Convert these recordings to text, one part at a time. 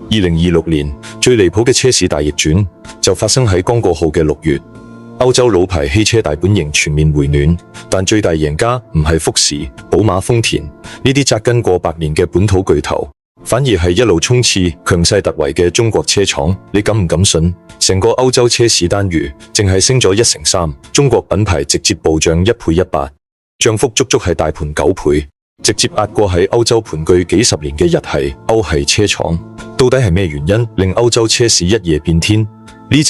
2026年最離譜嘅車市大逆轉就發生喺剛過後嘅6月，歐洲老牌汽車大本營全面回暖，但最大贏家唔係福士、寶馬、豐田呢啲紮根過百年嘅本土巨頭，反而係一路衝刺強勢突圍嘅中國車廠。你敢唔敢信？成個歐洲車市單月淨係升咗1成3，中國品牌直接暴漲1倍100，漲幅足足係大盤9倍，直接壓過喺歐洲盤踞幾十年嘅日系、歐系車廠。到底係咩原因令歐洲車市一夜變天？呢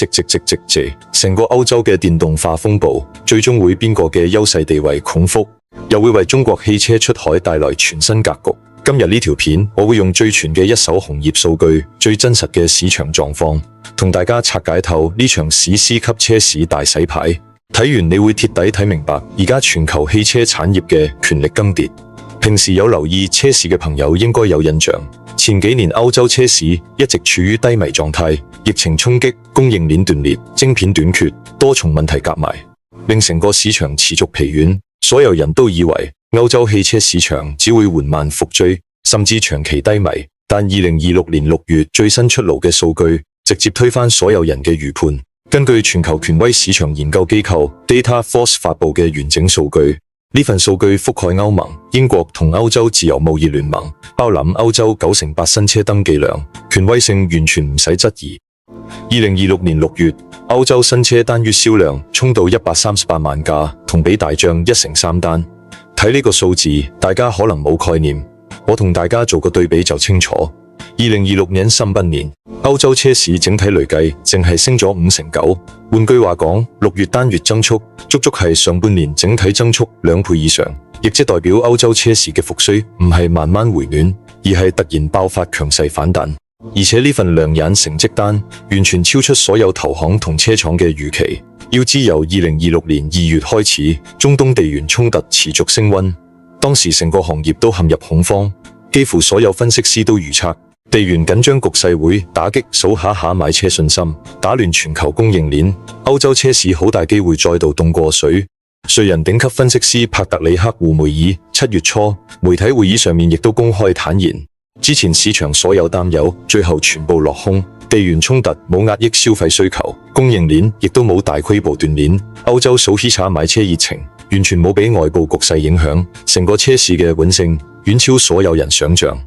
成個歐洲嘅電動化風暴，最終會邊個嘅優勢地位孔復，又會為中國汽車出海帶來全新格局？今日呢條片，我會用最全嘅一手紅葉數據、最真實嘅市場狀況，同大家拆解透呢場史詩級車市大洗牌。睇完你會徹底睇明白，而家全球汽車產業嘅權力更迭。平時有留意車市嘅朋友應該有印象，前幾年歐洲車市一直處於低迷狀態，疫情衝擊、供應鏈斷裂、晶片短缺，多重問題夾埋，令成個市場持續疲軟。所有人都以為歐洲汽車市場只會緩慢復追，甚至長期低迷。但2026年6月最新出爐嘅數據，直接推翻所有人嘅預判。根據全球權威市場研究機構 Dataforce 發佈嘅完整數據，呢份數據覆蓋歐盟、英國同歐洲自由貿易聯盟，包攬歐洲98%新車登記量，權威性完全唔使質疑。2026年6月，歐洲新車單月銷量衝到138萬架，同比大漲1成3單。睇呢個數字，大家可能冇概念，我同大家做個對比就清楚。2026年上半年，歐洲車市整體累計淨係升咗5成9。換句話講，6月單月增速足足係上半年整體增速2倍以上，亦即代表歐洲車市嘅復甦唔係慢慢回暖，而係突然爆發強勢反彈。而且呢份亮眼成績單完全超出所有投行同車廠嘅預期。要知由2026年2月開始，中東地緣衝突持續升溫，當時成個行業都陷入恐慌，幾乎所有分析師都預測地緣緊張局勢會打擊數下買車信心，打亂全球供應鏈，歐洲車市好大機會再度凍過水。瑞人頂級分析師帕特里克胡梅爾7月初媒體會議上面亦都公開坦言，之前市場所有擔憂最後全部落空，地緣衝突冇壓抑消費需求，供應鏈亦都冇大規模斷鏈，歐洲數希查買車熱情完全冇俾外部局勢影響，成個車市嘅穩性遠超所有人想象。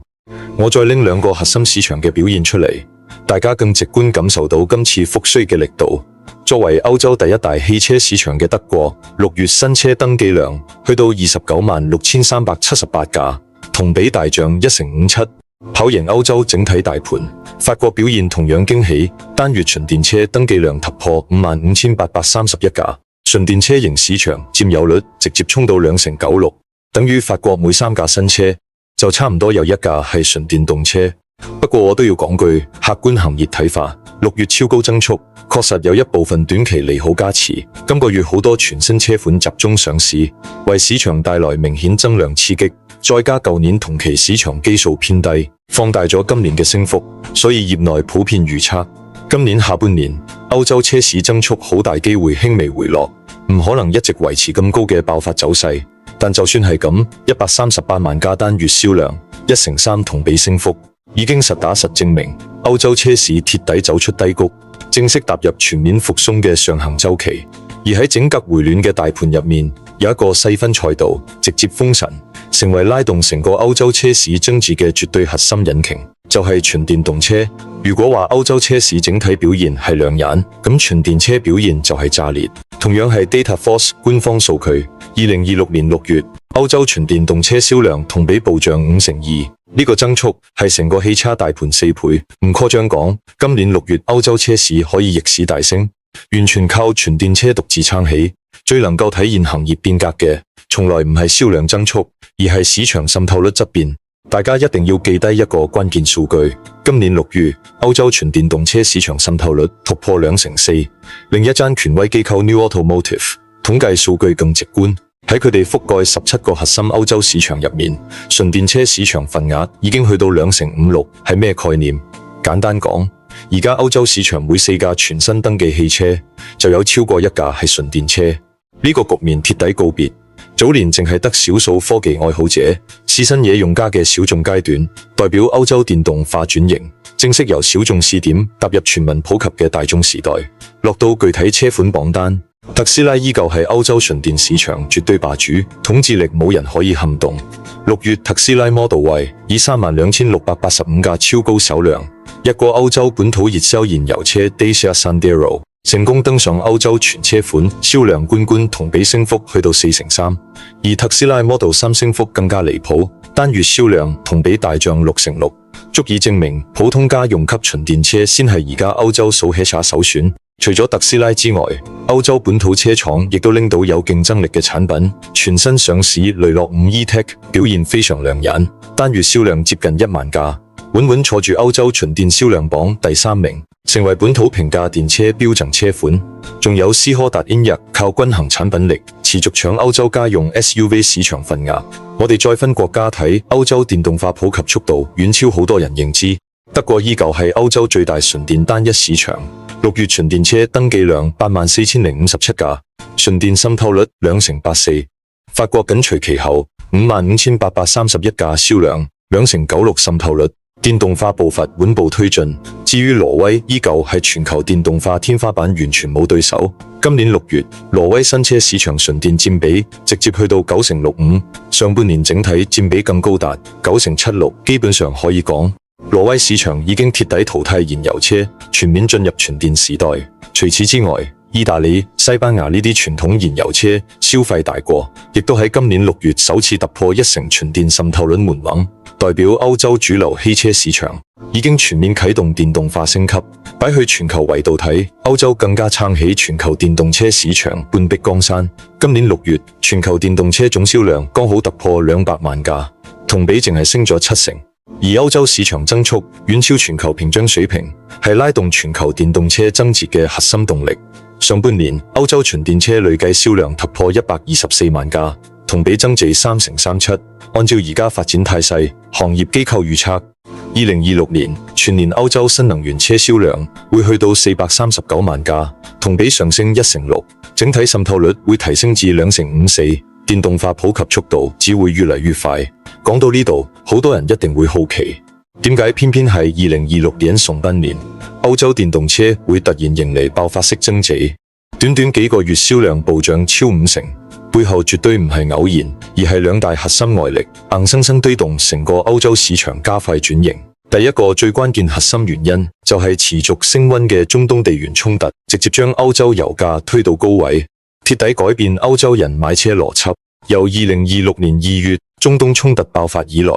我再拎2個核心市場嘅表現出嚟，大家更直觀感受到今次復甦嘅力度。作為歐洲第一大汽車市場嘅德國，6月新車登記量去到296378架，同比大漲1.57%，跑贏歐洲整體大盤。法國表現同樣驚喜，單月純電車登記量突破55831架，純電車型市場佔有率直接衝到2.96%，等於法國每3架新車就差唔多有1架係純電動車。不過我都要講句客觀行業睇法，6月超高增速確實有一部分短期利好加持。今個月好多全新車款集中上市，為市場帶來明顯增量刺激，再加舊年同期市場基數偏低，放大咗今年嘅升幅。所以業內普遍預測，今年下半年歐洲車市增速好大機會輕微回落，唔可能一直維持咁高嘅爆發走勢。但就算係咁，138萬架單月銷量1.3%同比升幅，已經實打實證明歐洲車市徹底走出低谷，正式踏入全面復甦嘅上行週期。而喺整個回暖嘅大盤入面，有一個細分賽道直接封神，成為拉動成個歐洲車市增值嘅絕對核心引擎，就係純電動車。如果話歐洲車市整體表現係亮眼，咁純電車表現就係炸裂。同樣係 Dataforce 官方數據，2026年6月歐洲純電動車銷量同比暴漲2%，呢個增速係成個汽車大盤4倍。唔誇張講，今年6月歐洲車市可以逆市大升，完全靠純電車獨自撐起。最能夠體現行業變革嘅，從來唔係銷量增速，而係市場滲透率質變。大家一定要記低一個關鍵數據，今年6月歐洲純電動車市場滲透率突破2%。另一間權威機構 New Automotive 統計數據更直觀，喺佢哋覆蓋17個核心歐洲市場入面，純電車市場份額已經去到2.56%。係咩概念？簡單講，而家歐洲市場每4架全新登記汽車就有超過1架係純電車。呢個局面徹底告別早年淨係得少數科技愛好者、試新嘢用家嘅小眾階段，代表歐洲電動化轉型，正式由小眾試點踏入全民普及嘅大眾時代。落到具體車款榜單，特斯拉依舊係歐洲純電市場絕對霸主，統治力冇人可以撼動。6月特斯拉 Model Y 以32,685架超高首量，一過歐洲本土熱銷燃油車 Dacia Sandero， 成功登上歐洲全車款銷量冠，同比升幅去到43%。而特斯拉 Model 3升幅更加離譜，單月銷量同比大漲6%，足以證明普通家用級純電車先係而家歐洲數起查首選。除咗特斯拉之外，歐洲本土車廠亦都拎到有競爭力嘅產品。全新上市雷諾5 E-Tech 表現非常亮眼，單月銷量接近1萬架，穩穩坐住歐洲純電銷量榜第3名，成為本土平價電車標準車款。仲有斯柯達 Enyaq 靠均衡產品力，持續搶歐洲家用 SUV 市場份額。我哋再分國家睇，歐洲電動化普及速度遠超好多人認知。德國依舊係歐洲最大純電單一市場，6月純電車登記量84,057架，純電滲透率2.84%。法國緊隨其後55,831架銷量2.96%滲透率，電動化步伐穩步推進。至於挪威，依舊係全球電動化天花板，完全冇對手。今年6月，挪威新車市場純電佔比直接去到9.65%，上半年整體佔比更高達9.76%，基本上可以講，挪威市場已經徹底淘汰燃油車，全面進入純電時代。除此之外，意大利、西班牙呢啲傳統燃油車消費大國，亦都喺今年6月首次突破1成純電滲透率門檻，代表歐洲主流汽車市場已經全面啟動電動化升級。擺去全球維度睇，歐洲更加撐起全球電動車市場，半壁江山。今年6月，全球電動車總銷量剛好突破200萬架，同比淨係升咗7成。而歐洲市場增速遠超全球平均水平，係拉動全球電動車增值嘅核心動力。上半年，歐洲純電車累計銷量突破124萬架，同比增值3.37%。按照而家發展態勢，行業機構預測，2026年全年歐洲新能源車銷量會去到439萬架，同比上升1.6%，整體滲透率會提升至2.54%，電動化普及速度只會越嚟越快。講到呢度，好多人一定會好奇，點解偏偏係2026年上半年，歐洲電動車會突然迎嚟爆發式增長？短短幾個月銷量暴漲超5成，背後絕對唔係偶然，而係兩大核心外力硬生生推動成個歐洲市場加快轉型。第一個最關鍵核心原因就係持續升溫嘅中東地緣衝突，直接將歐洲油價推到高位，徹底改變歐洲人買車邏輯。由2026年2月中東衝突爆發以來，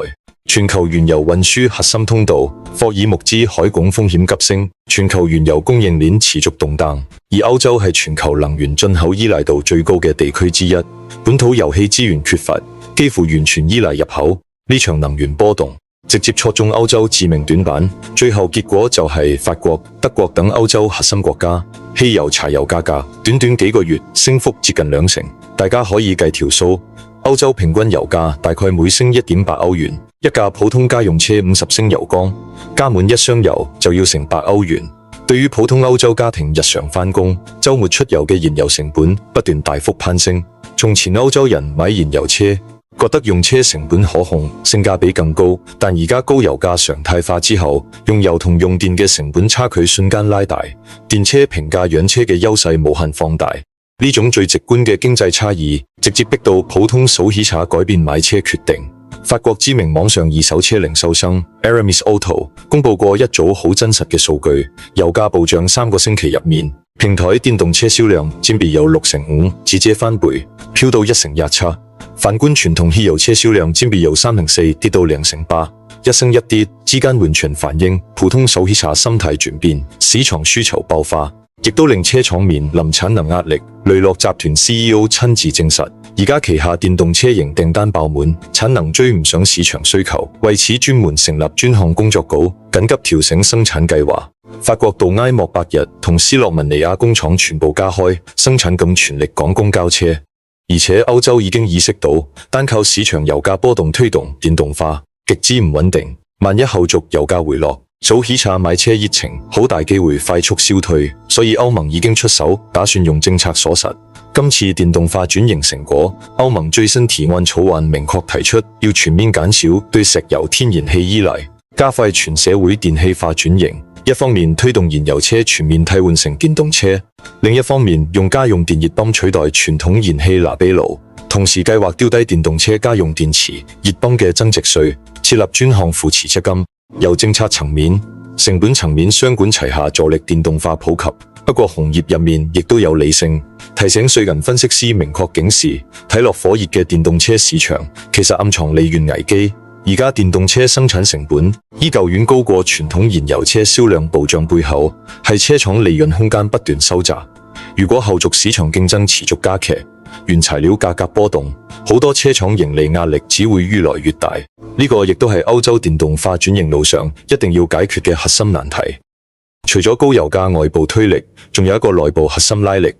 全球原油運輸核心通道霍爾木茲海港風險急升，全球原油供應鏈持續動盪。而歐洲係全球能源進口依賴度最高嘅地區之一，本土油氣資源缺乏，幾乎完全依賴入口。呢場能源波動直接戳中歐洲致命短板，最後結果就係法國、德國等歐洲核心國家汽油、柴油價格短短幾個月升幅接近2成。大家可以計條數，歐洲平均油價大概每升1.8歐元，一架普通家用車50升油缸加滿1箱油就要成8歐元。對於普通歐洲家庭日常返工、週末出遊嘅燃油成本不斷大幅攀升。從前歐洲人買燃油車覺得用車成本可控，性價比更高，但而家高油價常態化之後，用油同用電嘅成本差距瞬間拉大，電車平價養車嘅優勢無限放大。呢種最直觀嘅經濟差異，直接逼到普通數起查改變買車決定。法國知名網上二手車零售商 Aramis Auto 公布過一組好真實嘅數據，油價暴漲3個星期入面，平台電動車銷量佔比由6.5%直接翻倍，飆到1.27%。反觀傳統汽油車銷量佔比由3.4%跌到2.8%，一升一跌之間完全反映普通數起查心態轉變，市場需求爆發。亦都令車廠面臨產能壓力。雷諾集團 CEO 親自證實，而家旗下電動車型訂單爆滿，產能追唔上市場需求，為此專門成立專項工作組，緊急調整生產計劃。法國杜埃莫伯日同斯洛文尼亞工廠全部加開生產，咁全力趕工交車。而且歐洲已經意識到，單靠市場油價波動推動電動化極之唔穩定，萬一後續油價回落，數起查買車熱情好大機會快速消退，所以歐盟已經出手，打算用政策鎖實今次電動化轉型成果，歐盟最新提案草案明確提出要全面減少對石油天然氣依賴，加快全社會電氣化轉型。一方面推動燃油車全面替換成電動車，另一方面用家用電熱泵取代傳統燃氣拿比爐，同時計劃丟低電動車家用電池熱泵嘅增值稅，設立專項扶持基金，由政策層面、成本層面雙管齊下助力電動化普及。不過行業入面亦都有理性提醒，瑞銀分析師明確警示，睇落火熱嘅電動車市場其實暗藏利潤危機。而家電動車生產成本依舊遠高過傳統燃油車，銷量暴漲背後係車廠利潤空間不斷收窄。如果後續市場競爭持續加劇，原材料價格波動，好多車廠盈利壓力只會越來越大。呢個亦都係歐洲電動化轉型路上一定要解決嘅核心難題。除咗高油價外部推力，仲有一個內部核心拉力，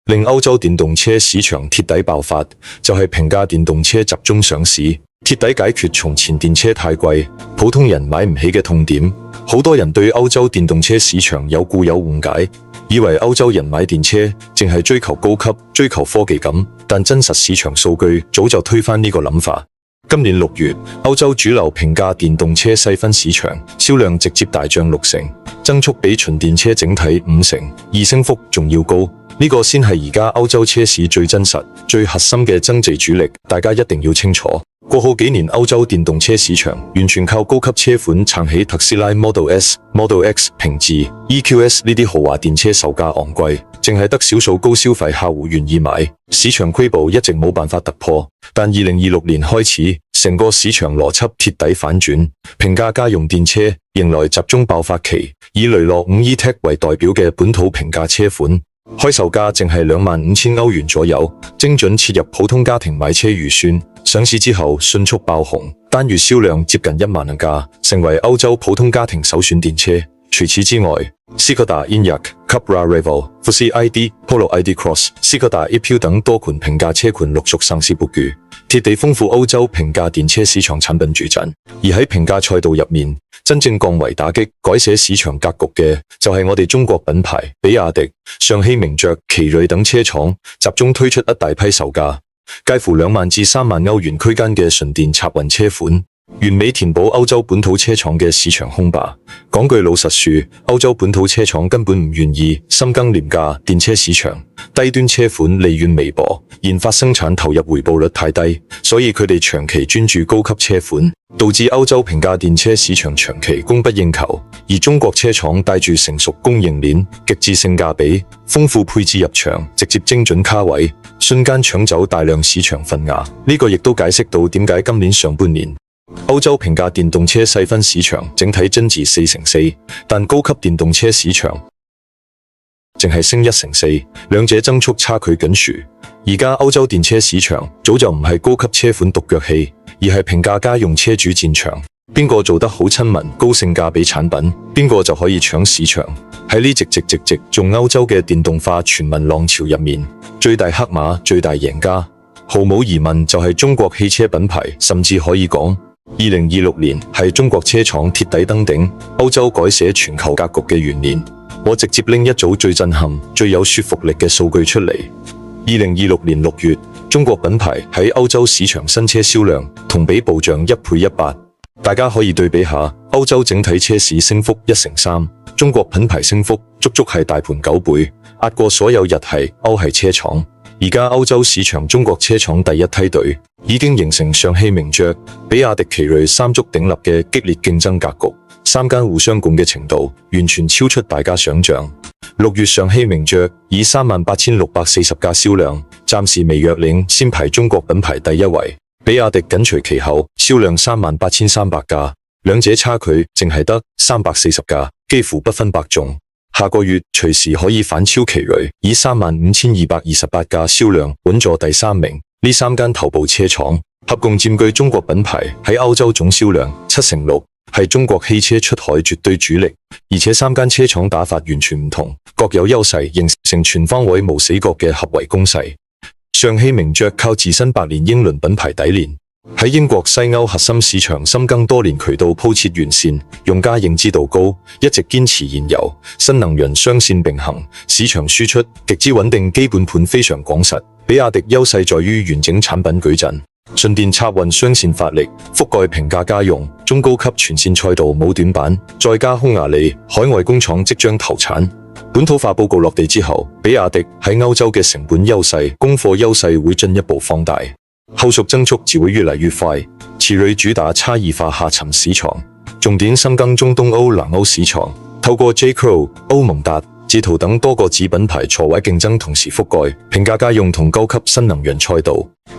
令歐洲電動車市場鐵底爆發，就係平價電動車集中上市。徹底解決從前電車太貴，普通人買唔起嘅痛點。好多人對歐洲電動車市場有固有誤解，以為歐洲人買電車淨係追求高級、追求科技感，但真實市場數據早就推翻呢個諗法。今年6月，歐洲主流平價電動車細分市場銷量直接大漲60%，增速比純電車整體50%，而升幅仲要高。呢個先係而家歐洲車市最真實、最核心嘅增值主力，大家一定要清楚。過好幾年，歐洲電動車市場完全靠高級車款撐起特斯拉 Model S、Model X、平治、EQS 呢啲豪華電車售價昂貴，淨係得少數高消費客戶願意買，市場規模一直冇辦法突破。但2026年開始，成個市場邏輯徹底反轉，平價家用電車迎來集中爆發期，以雷諾5 E-Tech 為代表嘅本土平價車款，開售價淨係25,000歐元左右，精準切入普通家庭買車預算。上市之後迅速爆紅，單月銷量接近1萬架，成為歐洲普通家庭首選電車。除此之外，Skoda Enyaq、Cupra Raval、Fuji ID、Polo ID Cross、Skoda E-Pure 等多款平價車款陸續上市布局，徹底豐富歐洲平價電車市場產品主陣。而喺平價賽道入面，真正降維打擊、改寫市場格局嘅，就係我哋中國品牌比亞迪、上汽名爵、奇瑞等車廠集中推出一大批售價介乎2萬至3萬歐元區間嘅純電插混車款，完美填補歐洲本土車廠嘅市場空白。講句老實說，歐洲本土車廠根本唔願意深耕廉價電車市場，低端車款利潤微薄，研發生產投入回報率太低，所以佢哋長期專注高級車款，導致歐洲平價電車市場長期供不應求。而中國車廠帶住成熟供應鏈、極致性價比、豐富配置入場，直接精準卡位，瞬間搶走大量市場份額。呢個亦都解釋到點解今年上半年歐洲平價電動車細分市場整體增至4%，但高級電動車市場淨係升1%，兩者增速差距懸殊。而家歐洲電車市場早就唔係高級車款獨腳戲，而係平價家用車主戰場。邊個做得好親民、高性價比產品，邊個就可以搶市場。喺呢直中歐洲嘅電動化全民浪潮入面，最大黑馬、最大贏家，毫無疑問就係中國汽車品牌，甚至可以講2026年係中國車廠鐵底登頂、歐洲改寫全球格局嘅元年。我直接拎一組最震撼、最有說服力嘅數據出嚟。2026年6月，中國品牌喺歐洲市場新車銷量同比暴漲1倍100。大家可以對比下，歐洲整體車市升幅1成3，中國品牌升幅足足係大盤9倍，壓過所有日系、歐系車廠。而家歐洲市場中國車廠第一梯隊已經形成上汽名爵、比亞迪、奇瑞三足鼎立嘅激烈競爭格局，三間互相拱嘅程度完全超出大家想象。6月上汽名爵以38,640架銷量，暫時微弱領先排中國品牌第一位，比亞迪緊隨其後，銷量38,300架，兩者差距淨係得340架，幾乎不分伯仲。下個月隨時可以反超奇瑞，以35,228架銷量穩坐第3名。呢三間頭部車廠合共佔據中國品牌喺歐洲總銷量6%，係中國汽車出海絕對主力。而且三間車廠打法完全唔同，各有優勢，形成全方位無死角嘅合圍攻勢。上汽名爵靠自身百年英倫品牌底鏈，喺英國西歐核心市場深耕多年，渠道鋪設完善，用家認知度高，一直堅持燃油、新能源雙線並行，市場輸出極之穩定，基本盤非常廣實。比亞迪優勢在於完整產品矩陣，純電插混雙線發力，覆蓋平價家用、中高級全線賽道冇短板，再加匈牙利海外工廠即將投產。本土化報告落地之後，比亞迪喺歐洲嘅成本優勢、供貨優勢會進一步放大。後續增速只會越嚟越快。奇瑞主打差異化下沉市場，重點深耕中東歐、南歐市場，透過 J.Crew、歐蒙達、捷途等多個子品牌錯位競爭，同時覆蓋平價家用同高級新能源賽道，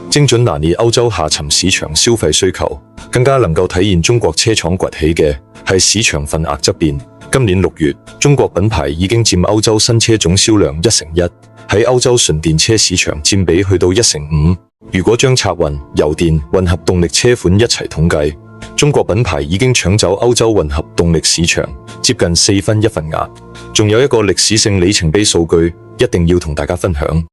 精準拿捏歐洲下沉市場消費需求，更加能夠體現中國車廠崛起嘅係市場份額質變。今年6月，中國品牌已經佔歐洲新車總銷量1/1，喺歐洲純電車市場佔比去到1/5。如果將插混、油電、混合動力車款一齊統計，中國品牌已經搶走歐洲混合動力市場接近4分1份額。仲有一個歷史性里程碑數據，一定要同大家分享。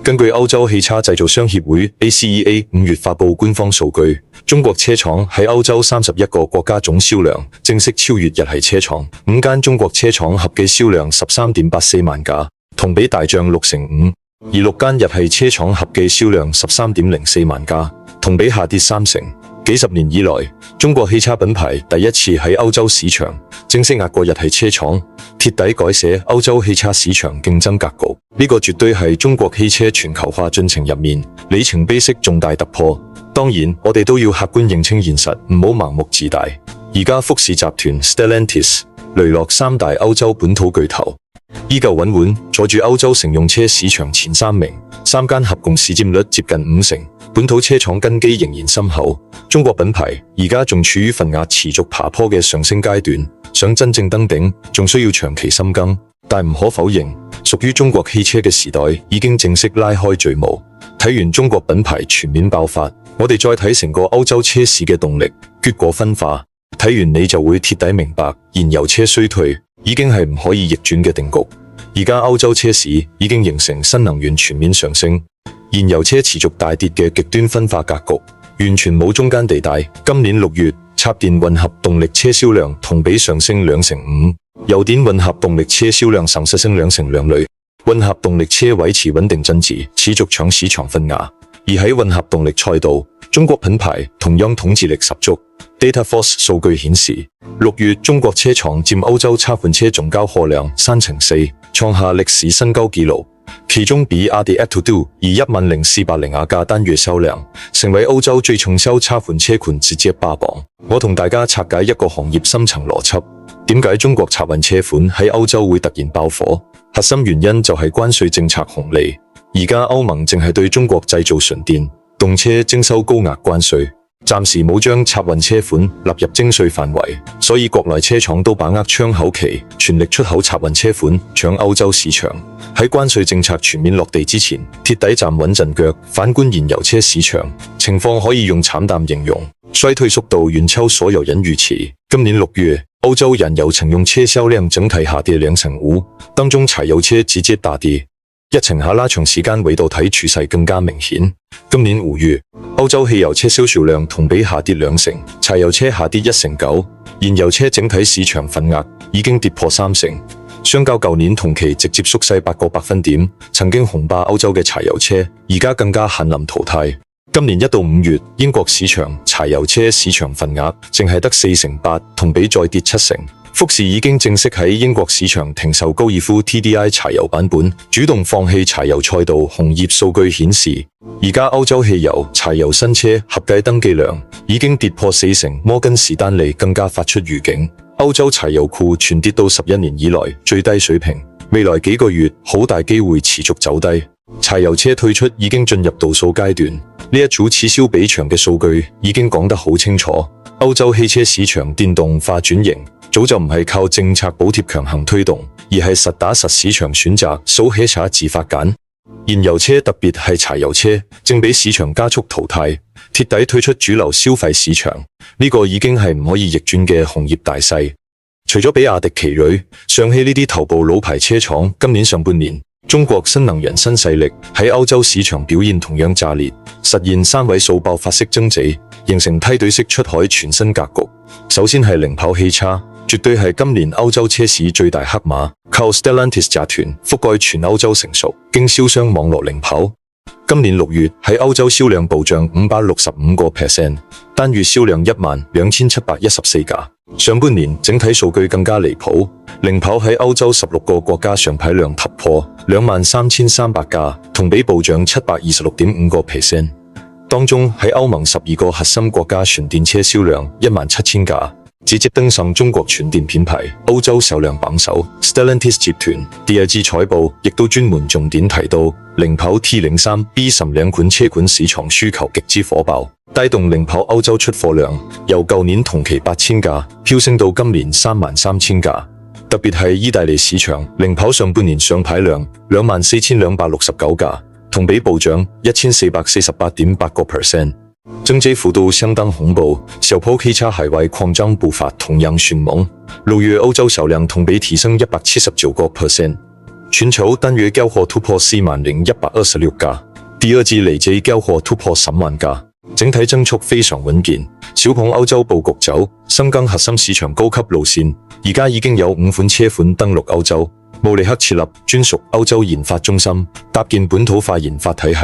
根據歐洲汽車製造商協會 ACEA 5月發布官方數據，中國車廠喺歐洲31個國家總銷量正式超越日系車廠，5間中國車廠合計銷量13.84萬架，同比大漲6%。而6間日系車廠合計銷量13.04萬架，同比下跌3%。幾十年以來，中國汽車品牌第一次喺歐洲市場正式壓過日系車廠，徹底改寫歐洲汽車市場競爭格局。呢個絕對係中國汽車全球化進程入面里程碑式重大突破。當然，我哋都要客觀認清現實，唔好盲目自大。而家福士集團、Stellantis、雷諾3大歐洲本土巨頭依舊穩穩坐住歐洲乘用車市場前3名，3間合共市佔率接近50%，本土車廠根基仍然深厚。中國品牌而家仲處於份額持續爬坡嘅上升階段，想真正登頂，仲需要長期深耕。但唔可否認，屬於中國汽車嘅時代已經正式拉開序幕。睇完中國品牌全面爆發，我哋再睇成個歐洲車市嘅動力，結果分化。睇完你就會徹底明白，燃油車衰退已經係唔可以逆轉嘅定局。而家歐洲車市已經形成新能源全面上升，燃油車持續大跌嘅極端分化格局，完全冇中間地帶。今年6月，插電混合動力車銷量同比上升2%，油電混合動力車銷量甚至升2%類。混合動力車維持穩定增持，持續搶市場份額。而喺混合動力賽道，中國品牌同樣統治力十足。DataForce 數據顯示，6月中國車廠佔歐洲插混車總交貨量4/4，創下歷史新高紀錄。其中比亞迪 Atto2以10,402架單月銷量，成為歐洲最暢銷插混車群，直接霸榜。我同大家拆解一個行業深層邏輯，點解中國插混車款喺歐洲會突然爆火？核心原因就係關稅政策紅利。而家歐盟正係對中國製造純電動車徵收高額關稅，暫時冇將插混車款納入徵稅範圍，所以國內車廠都把握窗口期，全力出口插混車款搶歐洲市場。喺關稅政策全面落地之前，鐵底站穩陣腳。反觀燃油車市場，情況可以用慘淡形容，衰退速度遠超所有人預期。今年6月，歐洲燃油乘用車銷量整體下跌2%，當中柴油車直接大跌。一程下拉長時間維度睇，趨勢更加明顯。今年5月，歐洲汽油車銷售量同比下跌2%，柴油車下跌1%，燃油車整體市場份額已經跌破3%，相較舊年同期直接縮細8個百分點。曾經雄霸歐洲嘅柴油車，而家更加瀕臨淘汰。今年1到5月，英國市場柴油車市場份額淨係得4%8，同比再跌7%。福士已經正式喺英國市場停售高爾夫 TDI 柴油版本，主動放棄柴油賽道。紅業數據顯示，而家歐洲汽油、柴油新車合計登記量已經跌破40%。摩根士丹利更加發出預警，歐洲柴油庫全跌到11年以來最低水平，未來幾個月好大機會持續走低。柴油車退出已經進入倒數階段，呢一組此消彼長嘅數據已經講得好清楚。歐洲汽車市場電動化轉型早就唔係靠政策補貼強行推動，而係實打實市場選擇，數起查自發揀。燃油車特別係柴油車正俾市場加速淘汰，徹底退出主流消費市場。呢個已經係唔可以逆轉嘅行業大勢。除咗比亞迪、奇瑞、上汽呢啲頭部老牌車廠，今年上半年中國新能源新勢力喺歐洲市場表現同樣炸裂，實現3位數爆發式增值，形成梯隊式出海全新格局。首先係零跑汽車，絕對係今年歐洲車市最大黑馬，靠 Stellantis 集團覆蓋全歐洲成熟經銷商網絡零跑。今年6月喺歐洲銷量暴漲565%，單月銷量12714架。上半年整體數據更加離譜，零跑喺歐洲16個國家上牌量突破23300架，同比暴漲726.5%。當中喺歐盟12個核心國家純電車銷量17000架，直接登上中國純電品牌歐洲銷量榜首。Stellantis 集團第二季財報亦都專門重點提到，零跑 T03、B10兩款車款市場需求極之火爆，帶動零跑歐洲出貨量由舊年同期8000架飆升到今年33000架。特別係意大利市場，零跑上半年上牌量24269架，同比暴漲1448.8%，增長幅度相當恐怖。小跑汽車海外擴張步伐同樣迅猛，6月歐洲銷量同比提升179%，全球單月交貨突破40126架，第二季累計交貨突破10萬架，整體增速非常穩健。小鵬歐洲佈局走深耕核心市場高級路線，而家已經有5款車款登陸歐洲。慕尼黑設立專屬歐洲研發中心，搭建本土化研發體系，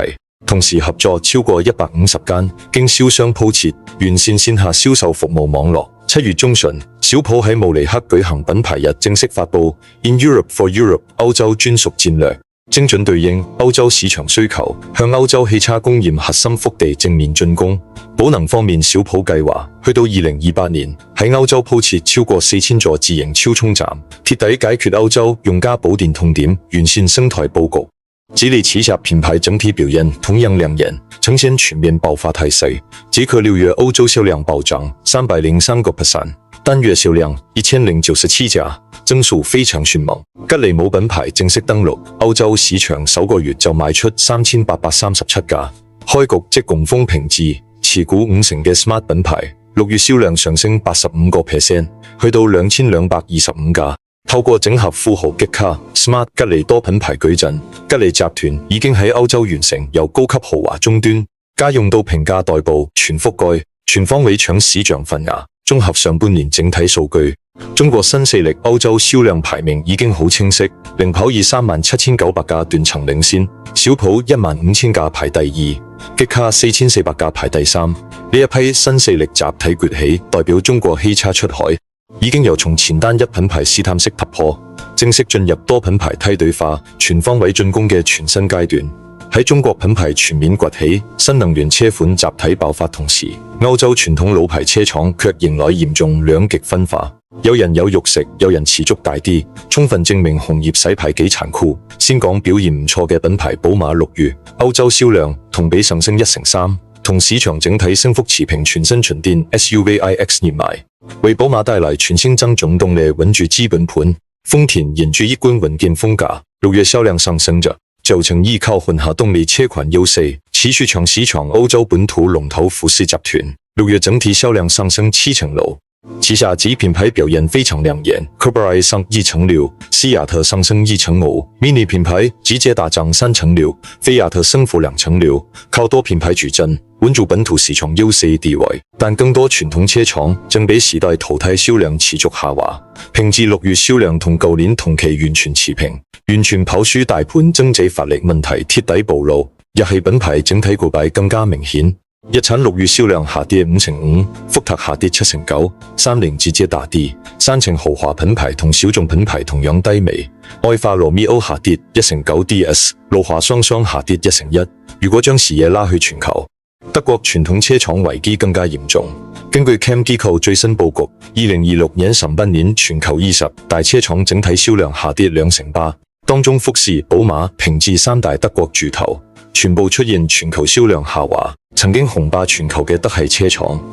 同時合作超過150間經銷商鋪設完善線下銷售服務網絡。7月中旬，小鵬喺慕尼黑舉行品牌日，正式發布 In Europe for Europe 歐洲專屬戰略，精準對應歐洲市場需求，向歐洲汽車工業核心腹地正面進攻。寶能方面，小鵬計劃去到2028年喺歐洲鋪設超過4000座自營超充站，徹底解決歐洲用家補電痛點，完善生態佈局。吉利旗下品牌整體表現同樣亮眼，呈現全面爆發態勢。捷克6月歐洲銷量暴漲303%，單月銷量1097架，增速非常迅猛。吉利母品牌正式登陸歐洲市場，首個月就賣出3837架，開局即共豐平治持股50%嘅 Smart 品牌6月銷量上升85%，去到2225架。透過整合富豪激卡、Smart 吉利多品牌矩陣，吉利集團已經喺歐洲完成由高級豪華終端家用到平價代步全覆蓋，全方位搶市場份額。綜合上半年整體數據，中國新勢力歐洲銷量排名已經好清晰，零跑以37900架斷層領先，小鵬15000架排第2，激卡4400架排第3。呢一批新勢力集體崛起，代表中國汽車出海已經由從前單一品牌試探式突破，正式進入多品牌梯隊化、全方位進攻嘅全新階段。喺中國品牌全面崛起、新能源車款集體爆發同時，歐洲傳統老牌車廠卻迎來嚴重兩極分化。有人有肉食，有人持續大啲，充分證明行業洗牌幾殘酷。先講表現唔錯嘅品牌寶馬，6月歐洲銷量同比上升1成3，同市場整體升幅持平。全新純電 SUV iX 熱賣，為寶馬帶來全新增長動力，穩住基本盤。豐田沿住一貫穩健風格，6月銷量上升着，9成依靠混合動力車款優勢，持續搶市場。歐洲本土龍頭福斯集團6月整體銷量上升7成6，旗下子品牌表現非常亮眼 ，Cobra 上1成6，西亞特上升1成5，Mini 品牌直接大漲3成6，菲亞特升幅2成6，靠多品牌矩陣穩住本土市場優勢地位。但更多傳統車廠正被時代淘汰，銷量持續下滑。平治6月銷量同舊年同期完全持平，完全跑輸大盤，增值發力問題徹底暴露。日系品牌整體告敗更加明顯，日產6月銷量下跌5成5，福特下跌7成9，三菱直接大跌。3成豪華品牌同小眾品牌同樣低迷，愛化羅密歐下跌1成9 ，DS 路華雙雙下跌1成1。如果將視野拉去全球，德國傳統車廠危機更加嚴重。根據 CAM 機構最新報告，2026年上半年全球20大車廠整體銷量下跌2成8，當中福士、寶馬、平治3大德國巨頭全部出現全球銷量下滑。曾經雄霸全球嘅德系車廠，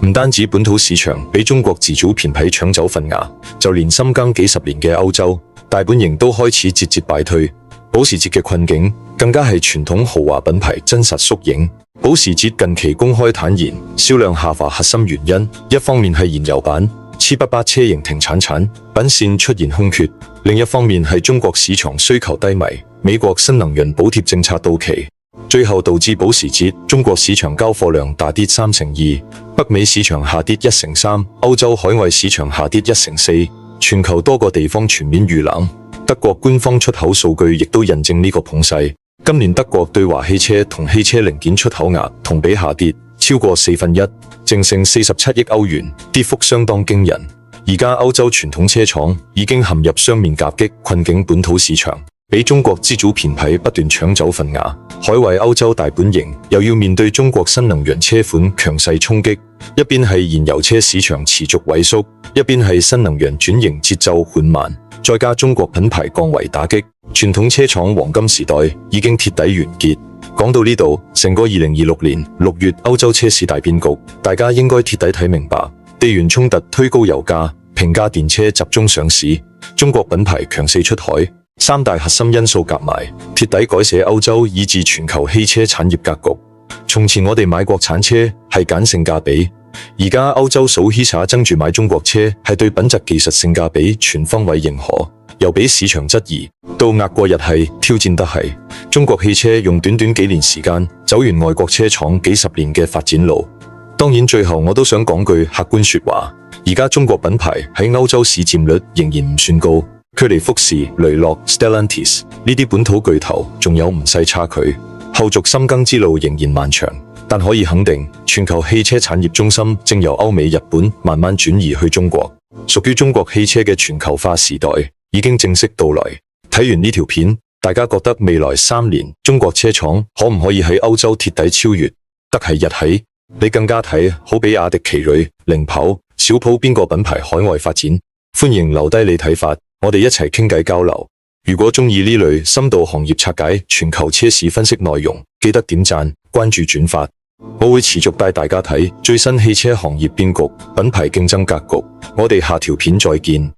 唔單止本土市場被中國自主品牌搶走份額，就連深耕幾十年嘅歐洲大本營都開始節節敗退。保時捷嘅困境更加係傳統豪華品牌真實縮影。保時捷近期公開坦言，銷量下滑核心原因，一方面係燃油版， 788車型停產，品線出現空缺。另一方面係中國市場需求低迷，美國新能源補貼政策到期，最後導致保時捷中國市場交貨量大跌2%，北美市場下跌1%，歐洲海外市場下跌1%，全球多個地方全面遇冷。德國官方出口數據亦都印證呢個捧勢。今年德國對華汽車同汽車零件出口額同比下跌超過1/4，淨剩47億歐元，跌幅相當驚人。而家歐洲傳統車廠已經陷入雙面夾擊困境，本土市場俾中國自主品牌不斷搶走份額，海外歐洲大本營又要面對中國新能源車款強勢衝擊，一邊係燃油車市場持續萎縮，一邊係新能源轉型節奏緩慢，再加中國品牌降維打擊，傳統車廠黃金時代已經鐵底完結。講到呢度，成個2026年6月歐洲車市大變局，大家應該鐵底睇明白。地緣衝突推高油價，平價電車集中上市，中國品牌強勢出海，三大核心因素夾埋，鐵底改寫歐洲以至全球汽車產業格局。從前我哋買國產車係揀性價比，而家歐洲數 HISA 爭住買中國車係對品質技術性價比全方位認可，由俾市場質疑到壓過日系挑戰得係，中國汽車用短短幾年時間走完外國車廠幾十年嘅發展路。當然最後我都想講句客觀說話，而家中國品牌喺歐洲市佔率仍然唔算高，距離福士、雷諾、Stellantis 呢啲本土巨頭仲有唔細差距，後續深耕之路仍然漫長。但可以肯定，全球汽車產業中心正由歐美、日本慢慢轉移去中國，屬於中國汽車嘅全球化時代已經正式到來。睇完呢條片，大家覺得未來3年中國車廠可唔可以喺歐洲鐵底超越？得係日系？你更加睇好比亞迪、奇瑞、零跑、小普邊個品牌海外發展？歡迎留低你睇法，我哋一齊傾偈交流。如果中意呢類深度行業拆解全球車市分析內容，記得點讚、關注、轉發。我會持續帶大家睇最新汽車行業變局、品牌競爭格局。我哋下條片再見。